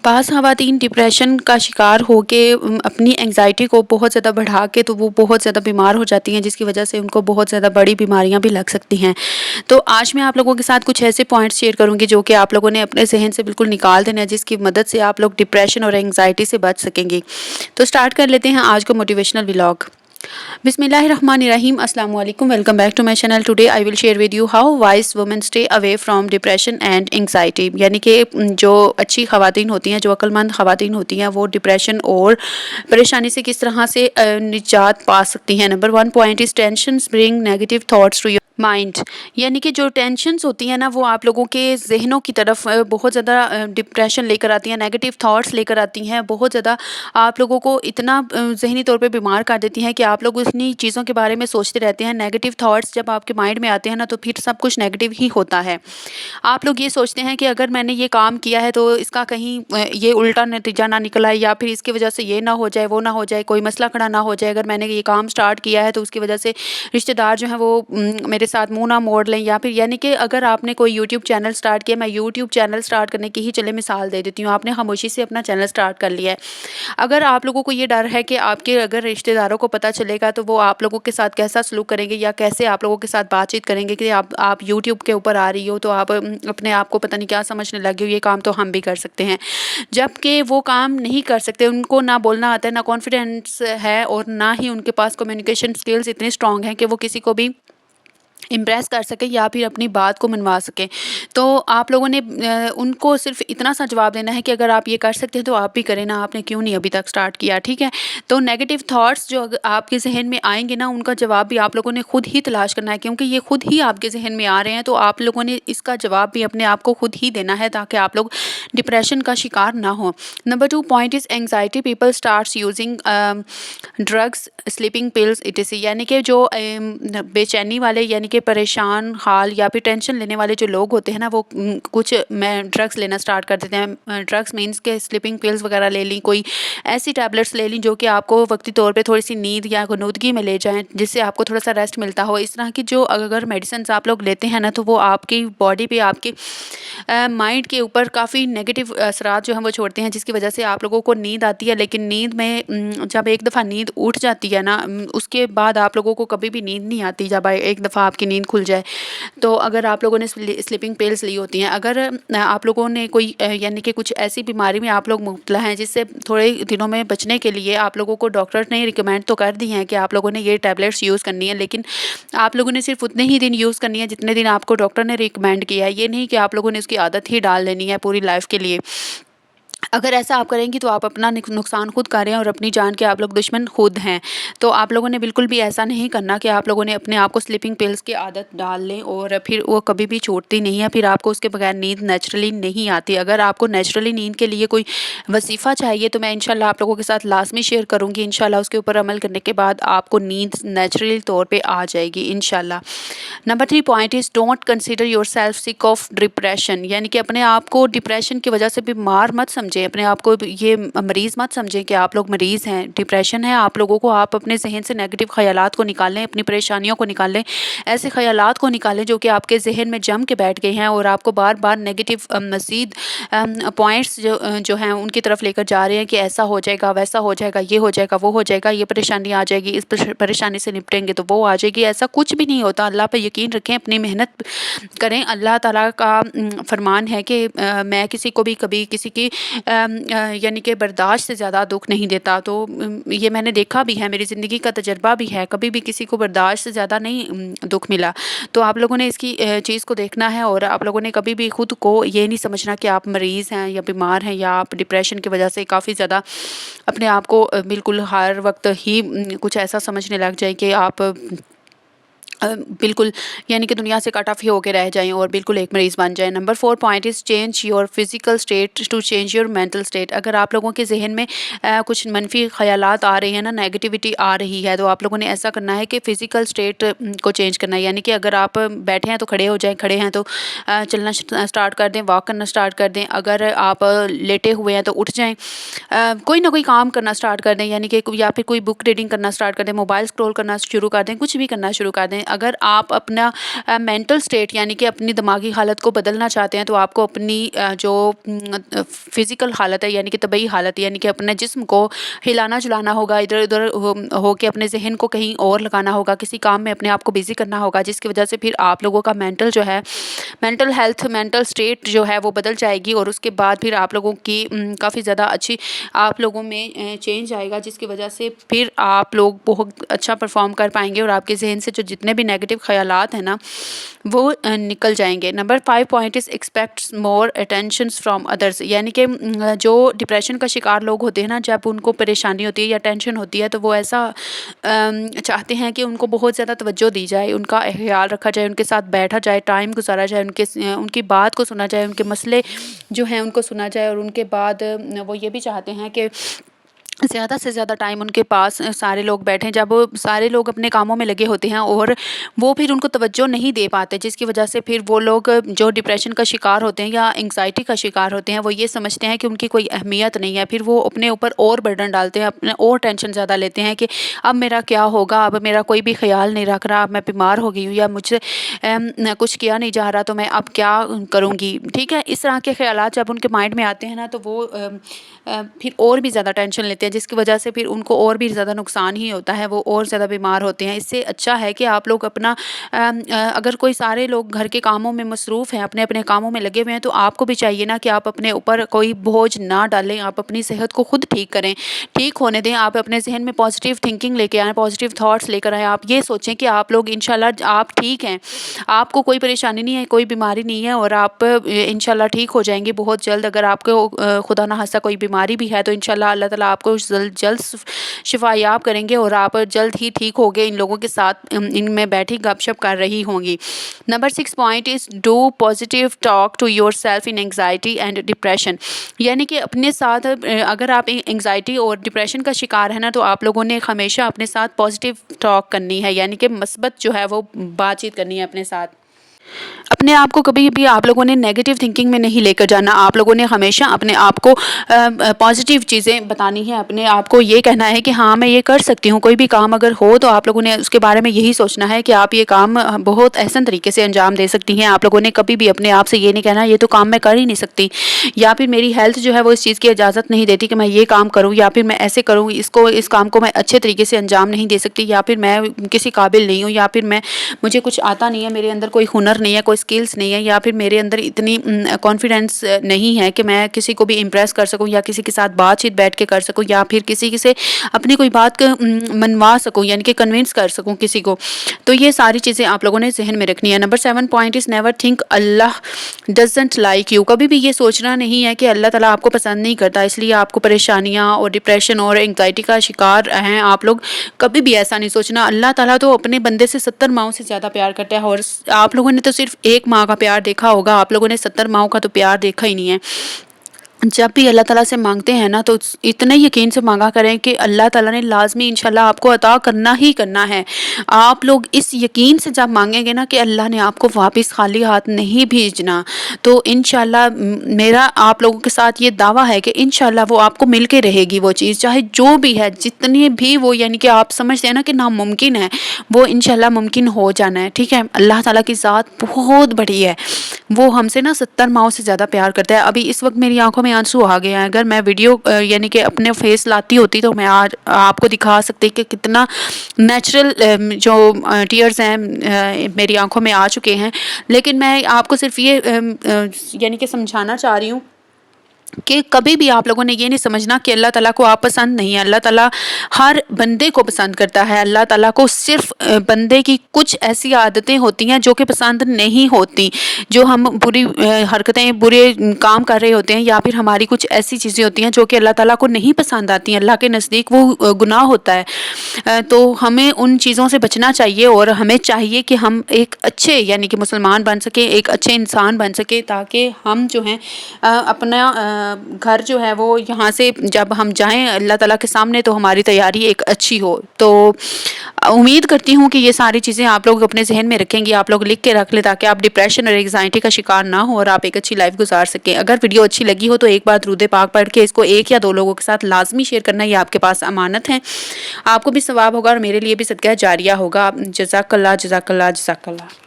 بعض ख़वातीन डिप्रेशन का शिकार होके अपनी एंग्ज़ाइटी को बहुत ज़्यादा बढ़ा के तो वो बहुत ज़्यादा बीमार हो जाती हैं, जिसकी वजह से उनको बहुत ज़्यादा बड़ी बीमारियां भी लग सकती हैं। तो आज मैं आप लोगों के साथ कुछ ऐसे पॉइंट्स शेयर करूंगी जो कि आप लोगों ने अपने ज़हन से बिल्कुल निकाल देना है, जिसकी मदद से आप लोग डिप्रेशन और एंग्ज़ाइटी से बच सकेंगे। तो स्टार्ट कर लेते हैं आज का मोटिवेशनल व्लॉग। बिस्मिल्लाहिर्रहमानिर्रहीम, अस्सलाम वालेकुम, welcome back to my channel. Today I will share with you how wise women stay away from depression and anxiety. यानी कि जो अच्छी ख़वातीन होती हैं, जो अक्लमंद ख़वातीन होती हैं, वो डिप्रेशन और परेशानी से किस तरह से निजात पा सकती हैं। Number 1 point is tensions bring negative thoughts to your mind. यानी कि जो टेंशन्स होती हैं ना, वो आप लोगों के जहनों की तरफ बहुत ज़्यादा डिप्रेशन लेकर आती हैं, नेगेटिव थॉट्स लेकर आती हैं, बहुत ज़्यादा आप लोगों को इतना ज़हनी तौर पे बीमार कर देती हैं कि आप लोग उन्हीं चीज़ों के बारे में सोचते रहते हैं। नेगेटिव थॉट्स जब आपके माइंड में आते हैं ना, तो फिर सब कुछ नेगेटिव ही होता है। आप लोग ये सोचते हैं कि अगर मैंने ये काम किया है तो इसका कहीं ये उल्टा नतीजा ना निकल आए, या फिर इसकी वजह से ये ना हो जाए, वो ना हो जाए, कोई मसला खड़ा ना हो जाए। अगर मैंने ये काम स्टार्ट किया है तो उसकी वजह से रिश्तेदार जो हैं वो मेरे साथ मुंह ना मोड़ लें, या फिर यानी कि अगर आपने कोई यूट्यूब चैनल स्टार्ट किया, मैं यूट्यूब चैनल स्टार्ट करने की ही चले मिसाल दे देती हूँ, आपने खामोशी से अपना चैनल स्टार्ट कर लिया है। अगर आप लोगों को ये डर है कि आपके अगर रिश्तेदारों को पता चलेगा तो वो आप लोगों के साथ कैसा सलूक करेंगे, या कैसे आप लोगों के साथ बातचीत करेंगे कि आप यूट्यूब के ऊपर आ रही हो तो आप अपने आप को पता नहीं क्या समझने लगे हो, ये काम तो हम भी कर सकते हैं। जबकि वो काम नहीं कर सकते, उनको ना बोलना आता है, ना कॉन्फिडेंस है, और ना ही उनके पास कम्युनिकेशन स्किल्स इतने स्ट्रांग हैं कि वो किसी को भी इम्प्रेस कर सके या फिर अपनी बात को मनवा सकें। तो आप लोगों ने उनको सिर्फ इतना सा जवाब देना है कि अगर आप ये कर सकते हैं तो आप भी करें ना, आपने क्यों नहीं अभी तक स्टार्ट किया, ठीक है। तो नेगेटिव थॉट्स जो आपके जहन में आएंगे ना, उनका जवाब भी आप लोगों ने खुद ही तलाश करना है, क्योंकि ये खुद ही आपके जहन में आ रहे हैं। तो आप लोगों ने इसका जवाब भी अपने आप को खुद ही देना है, ताकि आप लोग डिप्रेशन का शिकार ना हो। Number 2 point is anxiety people starts using drugs, sleeping pills etc.. यानी कि जो बेचैनी वाले, यानी कि परेशान हाल या फिर टेंशन लेने वाले जो लोग होते हैं ना, वो कुछ में ड्रग्स लेना स्टार्ट कर देते हैं। ड्रग्स मीन्स के स्लीपिंग पिल्स वगैरह ले ली, कोई ऐसी टैबलेट्स ले ली जो कि आपको वक्ती तौर पे थोड़ी सी नींद या गनुदगी में ले जाएं, जिससे आपको थोड़ा सा रेस्ट मिलता हो। इस तरह की जो अगर मेडिसिन आप लोग लेते हैं ना, तो वो आपकी बॉडी पे, आपके माइंड के ऊपर काफ़ी नेगेटिव असरात जो हैं वो छोड़ते हैं, जिसकी वजह से आप लोगों को नींद आती है। लेकिन नींद में जब एक दफ़ा नींद उठ जाती है ना, उसके बाद आप लोगों को कभी भी नींद नहीं आती जब एक दफ़ा आपकी नींद खुल जाए। तो अगर आप लोगों ने स्लीपिंग पिल्स ली होती हैं, अगर आप लोगों ने कोई यानी कि कुछ ऐसी बीमारी में आप लोग मुब्तला हैं जिससे थोड़े दिनों में बचने के लिए आप लोगों को डॉक्टर ने रिकमेंड तो कर दी हैं कि आप लोगों ने ये टैबलेट्स यूज़ करनी है, लेकिन आप लोगों ने सिर्फ उतने ही दिन यूज़ करनी है जितने दिन आपको डॉक्टर ने रिकमेंड किया है। ये नहीं कि आप लोगों ने उसकी आदत ही डाल लेनी है पूरी लाइफ के लिए। अगर ऐसा आप करेंगी तो आप अपना नुकसान खुद कर रहे हैं और अपनी जान के आप लोग दुश्मन खुद हैं। तो आप लोगों ने बिल्कुल भी ऐसा नहीं करना कि आप लोगों ने अपने आप को स्लीपिंग पिल्स की आदत डाल लें और फिर वो कभी भी छूटती नहीं है, फिर आपको उसके बगैर नींद नेचुरली नहीं आती। अगर आपको नेचुरली नींद के लिए कोई वजीफ़ा चाहिए तो मैं इंशाल्लाह आप लोगों के साथ लाजमी शेयर करूँगी। इंशाल्लाह उसके ऊपर अमल करने के बाद आपको नींद नेचुरली तौर पर आ जाएगी इंशाल्लाह। Number 3 point is don't consider your self sick of depression. यानी कि अपने आप को डिप्रेशन की वजह से बीमार मत समझें, अपने आप को ये मरीज़ मत समझें कि आप लोग मरीज़ हैं। डिप्रेशन है आप लोगों को, आप अपने जहन से नेगेटिव ख़यालात को निकालें, अपनी परेशानियों को निकालें, ऐसे ख़यालात को निकालें जो कि आपके जहन में जम के बैठ गए हैं और आपको बार बार नेगेटिव मज़ीद पॉइंट्स जो हैं उनकी तरफ लेकर जा रहे हैं कि ऐसा हो जाएगा, वैसा हो जाएगा, ये हो जाएगा, वो हो जाएगा, ये परेशानी आ जाएगी, इस परेशानी से निपटेंगे तो वो आ जाएगी। ऐसा कुछ भी नहीं होता। अल्लाह पर यकीन रखें, अपनी मेहनत करें। अल्लाह ताला का फरमान है कि मैं किसी को भी कभी किसी की यानी कि बर्दाश्त से ज़्यादा दुख नहीं देता। तो ये मैंने देखा भी है, मेरी ज़िंदगी का तजर्बा भी है, कभी भी किसी को बर्दाश्त से ज़्यादा नहीं दुख मिला। तो आप लोगों ने इसकी चीज़ को देखना है और आप लोगों ने कभी भी खुद को ये नहीं समझना कि आप मरीज़ हैं या बीमार हैं, या आप डिप्रेशन की वजह से काफ़ी ज़्यादा अपने आप को बिल्कुल हर वक्त ही कुछ ऐसा समझने लग जाए कि आप बिल्कुल यानी कि दुनिया से कट ऑफ ही होके रह जाएं और बिल्कुल एक मरीज़ बन जाएं। Number 4 point is change your physical state to change your mental state. अगर आप लोगों के जहन में कुछ मनफी ख़यालात आ रहे हैं ना, नेगेटिविटी आ रही है, तो आप लोगों ने ऐसा करना है कि फ़िज़िकल स्टेट को चेंज करना है। यानी कि अगर आप बैठे हैं तो खड़े हो जाएं, खड़े हैं तो चलना स्टार्ट कर दें, वॉक करना स्टार्ट कर दें। अगर आप लेटे हुए हैं तो उठ जाएँ, कोई ना कोई काम करना स्टार्ट कर दें, यानी कि या फिर कोई बुक रीडिंग करना स्टार्ट कर दें, मोबाइल स्क्रॉल करना शुरू कर दें, कुछ भी करना शुरू कर दें। اگر آپ اپنا مینٹل سٹیٹ یعنی کہ اپنی دماغی حالت کو بدلنا چاہتے ہیں تو آپ کو اپنی جو فزیکل حالت ہے یعنی کہ طبعی حالت یعنی کہ اپنے جسم کو ہلانا جلانا ہوگا، ادھر ادھر ہو کے اپنے ذہن کو کہیں اور لگانا ہوگا، کسی کام میں اپنے آپ کو بزی کرنا ہوگا، جس کی وجہ سے پھر آپ لوگوں کا مینٹل جو ہے مینٹل ہیلتھ مینٹل سٹیٹ جو ہے وہ بدل جائے گی، اور اس کے بعد پھر آپ لوگوں کی کافی زیادہ اچھی آپ لوگوں میں چینج آئے گا، جس کی وجہ سے پھر آپ لوگ بہت اچھا پرفارم کر پائیں گے اور آپ کے ذہن سے جو جتنے بھی نیگیٹو خیالات ہیں نا وہ نکل جائیں گے۔ Number 5 point is expects more attentions from others, یعنی کہ جو ڈپریشن کا شکار لوگ ہوتے ہیں نا، جب ان کو پریشانی ہوتی ہے یا ٹینشن ہوتی ہے تو وہ ایسا چاہتے ہیں کہ ان کو بہت زیادہ توجہ دی جائے، ان کا خیال رکھا جائے، ان کے ساتھ بیٹھا جائے، ٹائم گزارا جائے، ان کی بات کو سنا جائے، ان کے مسئلے جو ہیں ان کو سنا جائے، اور ان کے بعد وہ یہ بھی چاہتے ہیں کہ زیادہ سے زیادہ ٹائم ان کے پاس سارے لوگ بیٹھیں، جب سارے لوگ اپنے کاموں میں لگے ہوتے ہیں اور وہ پھر ان کو توجہ نہیں دے پاتے، جس کی وجہ سے پھر وہ لوگ جو ڈپریشن کا شکار ہوتے ہیں یا انگزائٹی کا شکار ہوتے ہیں وہ یہ سمجھتے ہیں کہ ان کی کوئی اہمیت نہیں ہے، پھر وہ اپنے اوپر اور برڈن ڈالتے ہیں، اپنے اور ٹینشن زیادہ لیتے ہیں کہ اب میرا کیا ہوگا، اب میرا کوئی بھی خیال نہیں رکھ رہا، اب میں بیمار ہو گئی ہوں یا مجھ سے کچھ کیا نہیں جا رہا تو میں اب کیا کروں گی، ٹھیک ہے۔ اس طرح کے خیالات جب ان کے مائنڈ میں آتے ہیں نا تو وہ پھر اور بھی زیادہ ٹینشن لیتے ہیں، جس کی وجہ سے پھر ان کو اور بھی زیادہ نقصان ہی ہوتا ہے، وہ اور زیادہ بیمار ہوتے ہیں۔ اس سے اچھا ہے کہ آپ لوگ اپنا اگر کوئی سارے لوگ گھر کے کاموں میں مصروف ہیں، اپنے اپنے کاموں میں لگے ہوئے ہیں، تو آپ کو بھی چاہیے نا کہ آپ اپنے اوپر کوئی بوجھ نہ ڈالیں، آپ اپنی صحت کو خود ٹھیک کریں، ٹھیک ہونے دیں، آپ اپنے ذہن میں پازیٹیو تھنکنگ لے کے آئیں، پازیٹیو تھاٹس لے کر آئیں، آپ یہ سوچیں کہ آپ لوگ انشاءاللہ آپ ٹھیک ہیں، آپ کو کوئی پریشانی نہیں ہے، کوئی بیماری نہیں ہے، اور آپ انشاءاللہ ٹھیک ہو جائیں گے بہت جلد۔ اگر آپ کو خدا نہ خواستہ کوئی بیماری بھی ہے تو انشاءاللہ اللہ تعالیٰ آپ کو جلد شفا یاب کریں گے اور آپ جلد ہی ٹھیک ہوگے، ان لوگوں کے ساتھ ان میں بیٹھی گپ شپ کر رہی ہوں گی۔ Number 6 point is do positive talk to yourself in anxiety and depression, یعنی کہ اپنے ساتھ اگر آپ انگزائٹی اور ڈپریشن کا شکار ہے نا تو آپ لوگوں نے ہمیشہ اپنے ساتھ پازیٹیو ٹاک کرنی ہے، یعنی کہ مثبت جو ہے وہ بات چیت کرنی ہے اپنے ساتھ۔ اپنے آپ کو کبھی بھی آپ لوگوں نے نیگیٹو تھنکنگ میں نہیں لے کر جانا، آپ لوگوں نے ہمیشہ اپنے آپ کو پازیٹیو چیزیں بتانی ہے، اپنے آپ کو یہ کہنا ہے کہ ہاں میں یہ کر سکتی ہوں، کوئی بھی کام اگر ہو تو آپ لوگوں نے اس کے بارے میں یہی سوچنا ہے کہ آپ یہ کام بہت احسن طریقے سے انجام دے سکتی ہیں۔ آپ لوگوں نے کبھی بھی اپنے آپ سے یہ نہیں کہنا یہ تو کام میں کر ہی نہیں سکتی، یا پھر میری ہیلتھ جو ہے وہ اس چیز کی اجازت نہیں دیتی کہ میں یہ کام کروں، یا پھر میں ایسے کروں، اس کام کو میں اچھے طریقے سے انجام نہیں دے سکتی، یا پھر میں کسی قابل نہیں ہوں، یا پھر مجھے کچھ آتا نہیں ہے، میرے اندر کوئی ہنر نہیں ہے، کوئی سکلز نہیں ہے، یا پھر میرے اندر اتنی کانفیڈنس نہیں ہے کہ میں کسی کو بھی امپریس کر سکوں یا کسی کے ساتھ بات چیت بیٹھ کے کر سکوں، یا پھر کسی سے اپنی کوئی بات منوا سکوں یعنی کہ کنونس کر سکوں کسی کو۔ تو یہ ساری چیزیں آپ لوگوں نے ذہن میں رکھنی ہے۔ Number 7 point is never think Allah doesn't like you, کبھی بھی یہ سوچنا نہیں ہے کہ اللہ تعالیٰ آپ کو پسند نہیں کرتا، اس لیے آپ کو پریشانیاں اور ڈپریشن اور انگزائٹی کا شکار ہیں آپ لوگ، کبھی بھی ایسا نہیں سوچنا۔ اللہ تعالیٰ تو اپنے بندے سے 70 ماؤں سے زیادہ پیار کرتا ہے، اور آپ لوگوں نے تو صرف ایک ماں کا پیار دیکھا ہوگا، آپ لوگوں نے 70 ماؤں کا تو پیار دیکھا ہی نہیں ہے۔ جب بھی اللہ تعالیٰ سے مانگتے ہیں نا تو اتنے یقین سے مانگا کریں کہ اللہ تعالیٰ نے لازمی انشاءاللہ آپ کو عطا کرنا ہی کرنا ہے۔ آپ لوگ اس یقین سے جب مانگیں گے نا کہ اللہ نے آپ کو واپس خالی ہاتھ نہیں بھیجنا، تو انشاءاللہ میرا آپ لوگوں کے ساتھ یہ دعویٰ ہے کہ انشاءاللہ وہ آپ کو مل کے رہے گی، وہ چیز چاہے جو بھی ہے، جتنی بھی وہ یعنی کہ آپ سمجھتے ہیں نا کہ ناممکن ہے، وہ انشاءاللہ ممکن ہو جانا ہے، ٹھیک ہے۔ اللہ تعالیٰ کی ذات بہت بڑی ہے، وہ ہم سے نا 70 ماؤں سے زیادہ پیار کرتا ہے۔ ابھی اس وقت میری آنکھوں میں آنسو آ گئے ہیں، اگر میں ویڈیو یعنی کہ اپنے فیس لاتی ہوتی تو میں آج آپ کو دکھا سکتی کہ کتنا نیچرل جو ٹیئرز ہیں میری آنکھوں میں آ چکے ہیں، لیکن میں آپ کو صرف یہ یعنی کہ سمجھانا چاہ رہی ہوں کہ کبھی بھی آپ لوگوں نے یہ نہیں سمجھنا کہ اللہ تعالیٰ کو آپ پسند نہیں ہے، اللہ تعالیٰ ہر بندے کو پسند کرتا ہے۔ اللہ تعالیٰ کو صرف بندے کی کچھ ایسی عادتیں ہوتی ہیں جو کہ پسند نہیں ہوتی، جو ہم بری حرکتیں برے کام کر رہے ہوتے ہیں، یا پھر ہماری کچھ ایسی چیزیں ہوتی ہیں جو کہ اللہ تعالیٰ کو نہیں پسند آتی ہیں، اللہ کے نزدیک وہ گناہ ہوتا ہے۔ تو ہمیں ان چیزوں سے بچنا چاہیے، اور ہمیں چاہیے کہ ہم ایک اچھے یعنی کہ مسلمان بن سکیں، ایک اچھے انسان بن سکیں، تاکہ ہم جو ہیں اپنا گھر جو ہے وہ یہاں سے جب ہم جائیں اللہ تعالیٰ کے سامنے تو ہماری تیاری ایک اچھی ہو. تو امید کرتی ہوں کہ یہ ساری چیزیں آپ لوگ اپنے ذہن میں رکھیں گی, آپ لوگ لکھ کے رکھ لیں تاکہ آپ ڈپریشن اور انگزائٹی کا شکار نہ ہو اور آپ ایک اچھی لائف گزار سکیں. اگر ویڈیو اچھی لگی ہو تو ایک بار درود پاک پڑھ کے اس کو 1 یا 2 لوگوں کے ساتھ لازمی شیئر کرنا, یہ آپ کے پاس امانت ہے. آپ کو بھی ثواب ہوگا اور میرے لیے بھی صدقہ جاریہ ہوگا. جزاک اللہ, جزاک اللہ, جزاک اللہ.